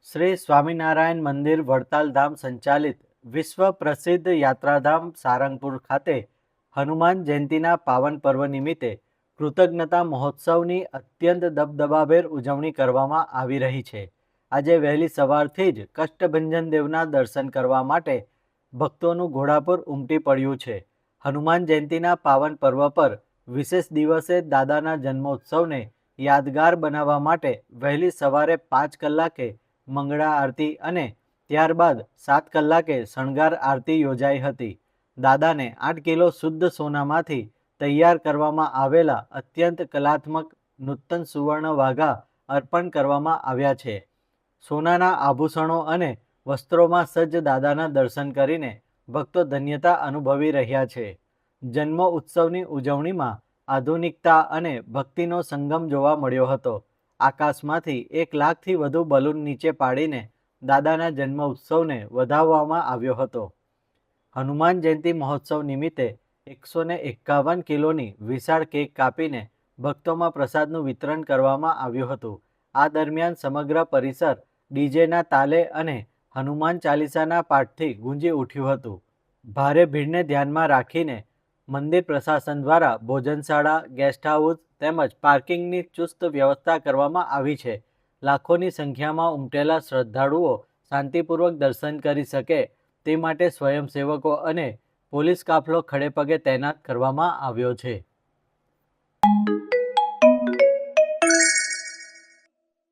શ્રી સ્વામિનારાયણ મંદિર વડતાલ ધામ સંચાલિત વિશ્વ પ્રસિદ્ધ યાત્રાધામ સારંગપુર ખાતે હનુમાન જયંતીના પાવન પર્વ નિમિત્તે કૃતજ્ઞતા મહોત્સવની અત્યંત દબદબાભેર ઉજવણી કરવામાં આવી રહી છે. આજે વહેલી સવારથી જ કષ્ટભંજન દેવના દર્શન કરવા માટે ભક્તોનું ઘોડાપુર ઉમટી પડ્યું છે. હનુમાન જયંતીના પાવન પર્વ પર વિશેષ દિવસે દાદાના જન્મોત્સવને યાદગાર બનાવવા માટે વહેલી સવારે 5 કલાકે મંગળા આરતી અને ત્યારબાદ 7 કલાકે શણગાર આરતી યોજાઈ હતી. દાદાને 8 કિલો શુદ્ધ સોનામાંથી તૈયાર કરવામાં આવેલા અત્યંત કલાત્મક નૂતન સુવર્ણ વાઘા અર્પણ કરવામાં આવ્યા છે. સોનાના આભૂષણો અને વસ્ત્રોમાં સજ્જ દાદાના દર્શન કરીને ભક્તો ધન્યતા અનુભવી રહ્યા છે. જન્મ ઉત્સવની ઉજવણીમાં આધુનિકતા અને ભક્તિનો સંગમ જોવા મળ્યો હતો. આકાશમાંથી 1 લાખથી વધુ બલૂન નીચે પાડીને દાદાના જન્મ ઉત્સવને વધાવવામાં આવ્યો હતો. હનુમાન જયંતી મહોત્સવ નિમિત્તે 151 કિલોની વિશાળ કેક કાપીને ભક્તોમાં પ્રસાદનું વિતરણ કરવામાં આવ્યું હતું. આ દરમિયાન સમગ્ર પરિસર ડીજેના તાલે અને હનુમાન ચાલીસાના પાઠથી ગુંજી ઉઠ્યું હતું. ભારે ભીડને ધ્યાનમાં રાખીને મંદિર પ્રશાસન દ્વારા ભોજનશાળા, ગેસ્ટ હાઉસ તેમજ પાર્કિંગની ચુસ્ત વ્યવસ્થા કરવામાં આવી છે. લાખોની સંખ્યામાં ઉમટેલા શ્રદ્ધાળુઓ શાંતિપૂર્વક દર્શન કરી શકે તે માટે સ્વયંસેવકો અને પોલીસ કાફલો ખડેપગે તૈનાત કરવામાં આવ્યો છે.